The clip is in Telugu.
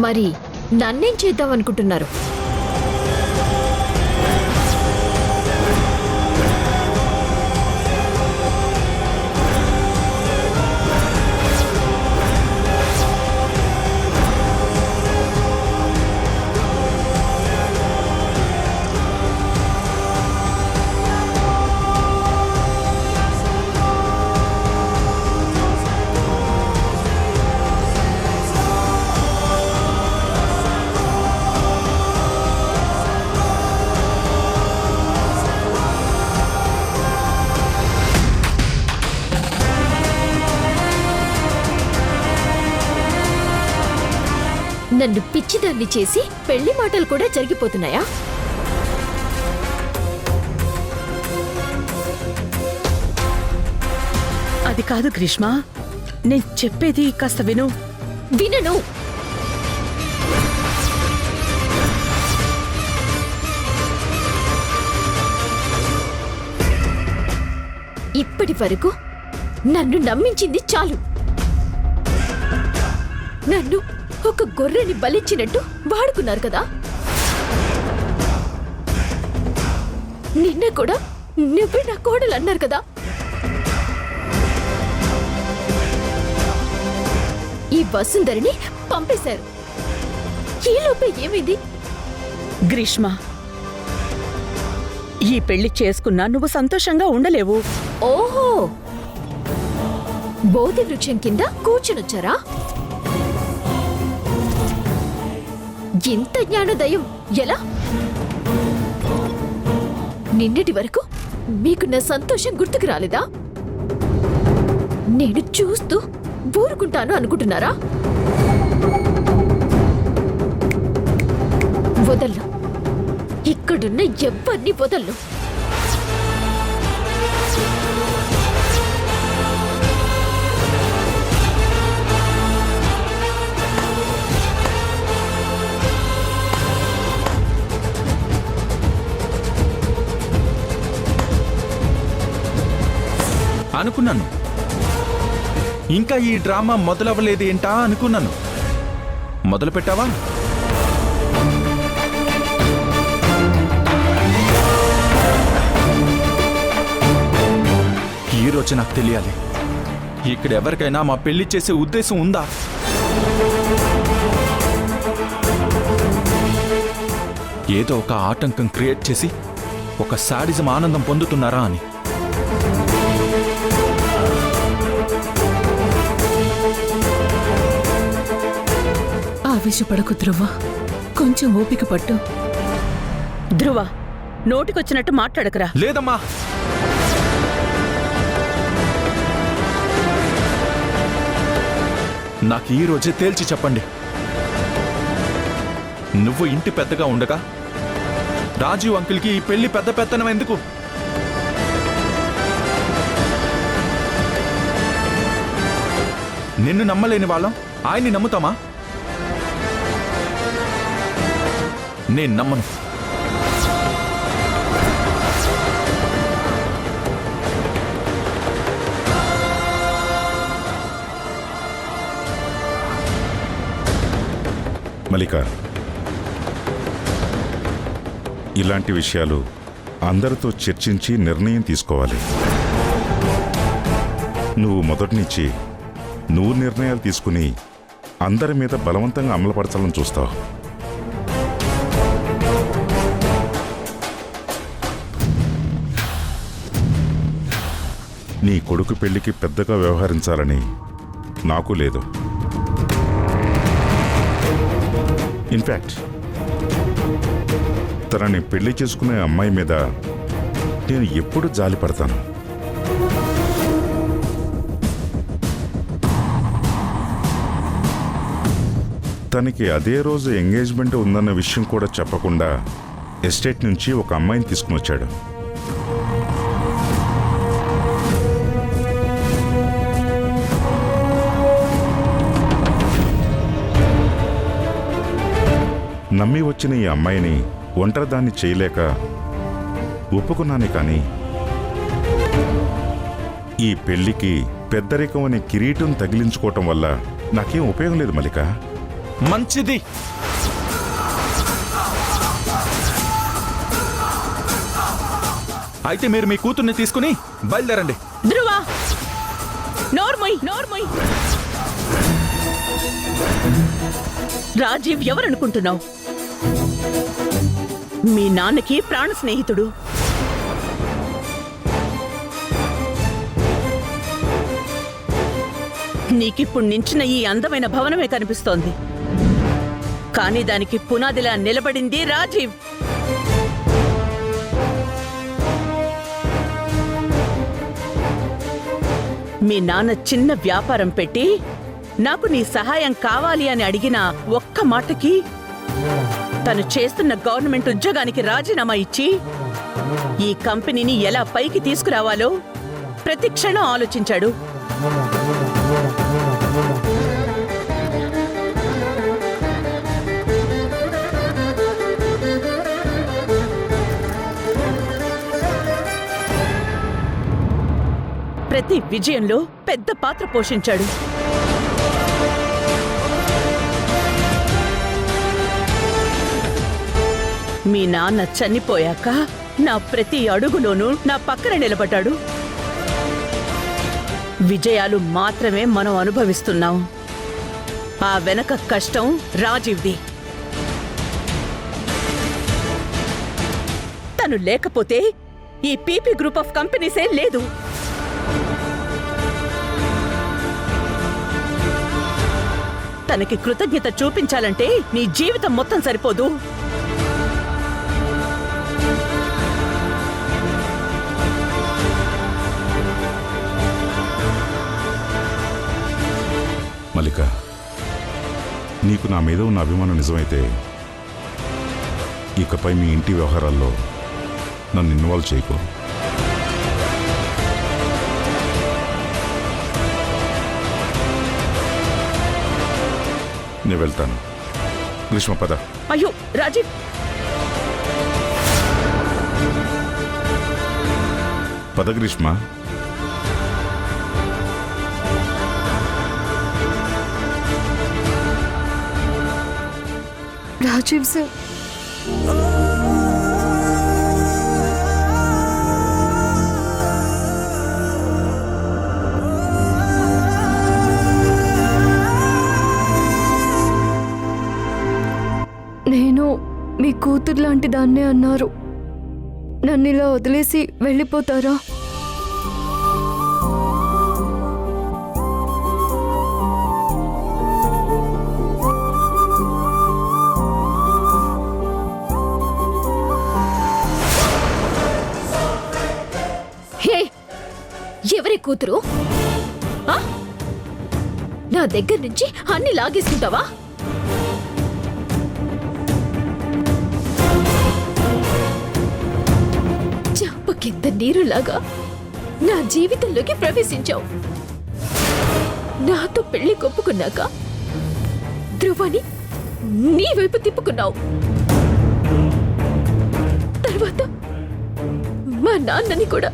మరి నన్నేం చేద్దాం అనుకుంటున్నారు? నన్ను పిచ్చిదాన్ని చేసి పెళ్లి మాటలు కూడా జరిగిపోతున్నాయా? అది కాదు గ్రీష్మ, నేను చెప్పేది కాస్త విను. వినను. ఇప్పటి వరకు నన్ను నమ్మించింది చాలు. నన్ను ఒక గొర్రెని బలిచ్చినట్టు వాడుకున్నారు కదా. నిన్న కూడా నువ్వే నా కోడలు అన్నారు కదా. ఈ వసుంధరిని పంపేశారు. ఈలోపే ఏమైంది? గ్రీష్మ, ఈ పెళ్లి చేసుకున్నా నువ్వు సంతోషంగా ఉండలేవు. ఓహో, బోధి వృక్షం కింద కూర్చునొచ్చారా? ఇంత జ్ఞానోదయం ఎలా? నిన్నటి వరకు మీకు నా సంతోషం గుర్తుకు రాలేదా? నేను చూస్తూ ఊరుకుంటాను అనుకుంటున్నారా? వదల్లు. ఇక్కడున్న ఎవ్వరిని వదల్లు. అనుకున్నాను, ఇంకా ఈ డ్రామా మొదలవ్వలేదేంటా అనుకున్నాను. మొదలు పెట్టావా? ఈరోజు నాకు తెలియాలి, ఇక్కడ ఎవరికైనా మా పెళ్లి చేసే ఉద్దేశం ఉందా? ఏదో ఒక ఆటంకం క్రియేట్ చేసి ఒక శాడిజం ఆనందం పొందుతున్నారా అని. ఆవేశపడకు ధ్రువ, కొంచెం ఓపిక పట్టు. ధ్రువ, నోటికొచ్చినట్టు మాట్లాడకురా. లేదమ్మా, నాకు ఈ రోజే తేల్చి చెప్పండి. నువ్వు ఇంటి పెద్దగా ఉండగా రాజీవ్ అంకుల్కి ఈ పెళ్లి పెద్ద పెత్తనం ఎందుకు? నిన్ను నమ్మలేని వాళ్ళం ఆయన్ని నమ్ముతామా? నేను నమ్మను. మల్లిక, ఇలాంటి విషయాలు అందరితో చర్చించి నిర్ణయం తీసుకోవాలి. నువ్వు మొదటి నుంచి నువ్వు నిర్ణయాలు తీసుకుని అందరి మీద బలవంతంగా అమలుపరచాలని చూస్తావు. నీ కొడుకు పెళ్లికి పెద్దగా వ్యవహరించాలని నాకు లేదు. ఇన్ఫ్యాక్ట్ తనని పెళ్లి చేసుకునే అమ్మాయి మీద నేను ఎప్పుడు జాలి పడతాను. తనకి అదే రోజు ఎంగేజ్మెంట్ ఉందన్న విషయం కూడా చెప్పకుండా ఎస్టేట్ నుంచి ఒక అమ్మాయిని తీసుకుని వచ్చాడు. నమ్మి వచ్చిన ఈ అమ్మాయిని ఒంటరిదాన్ని చేయలేక ఒప్పుకున్నానే కానీ ఈ పెళ్లికి పెద్దరికం అనే కిరీటం తగిలించుకోవటం వల్ల నాకేం ఉపయోగం లేదు మల్లిక. మంచిది. అయితే మీరు మీ కూతుర్ని తీసుకుని బయలుదేరండి. ధ్రువ, నోర్మోయ్ నోర్మోయ్. రాజీవ్ ఎవరనుకుంటున్నావు? మీ నాన్నకి ప్రాణ స్నేహితుడు. నీకిప్పుడు నించిన ఈ అందమైన భవనమే కనిపిస్తోంది, కానీ దానికి పునాదిలా నిలబడింది రాజీవ్. మీ నాన్న చిన్న వ్యాపారం పెట్టి నాకు నీ సహాయం కావాలి అని అడిగిన ఒక్క మాటకి తను చేస్తున్న గవర్నమెంట్ ఉద్యోగానికి రాజీనామా ఇచ్చి ఈ కంపెనీని ఎలా పైకి తీసుకురావాలో ప్రతి క్షణం ఆలోచించాడు. ప్రతి విజయంలో పెద్ద పాత్ర పోషించాడు. మీ నాన్న చనిపోయాక నా ప్రతి అడుగులోనూ నా పక్కన నిలబడ్డాడు. విజయాలు మాత్రమే మనం అనుభవిస్తున్నాం, ఆ వెనక కష్టం రాజీవ్ది. తను లేకపోతే ఈ పీపీ గ్రూప్ ఆఫ్ కంపెనీసే లేదు. తనకి కృతజ్ఞత చూపించాలంటే నీ జీవితం మొత్తం సరిపోదు. మల్లిక, నీకు నా మీద ఉన్న అభిమానం నిజమైతే ఇకపై మీ ఇంటి వ్యవహారాల్లో నన్ను ఇన్వాల్వ్ చేయకు. నేను వెళ్తాను. గ్రీష్మ పద. అయ్యో రాజీవ్, పద గ్రీష్మ. రాజీవ్ సార్, నేను మీ కూతురు లాంటి దాన్నే అన్నారు. నన్ను ఇలా వదిలేసి వెళ్ళిపోతారా? హే, ఎవరి కూతురు? ఆ? నా దగ్గర నుంచి అన్ని లాగేసుకుంటావా? కింద నీరులాగా నా జీవితంలోకి ప్రవేశించావు. నాతో పెళ్లి కొప్పుకున్నాక ధ్రువని నీ వైపు తిప్పుకున్నావు. తర్వాత మా నాన్నని కూడా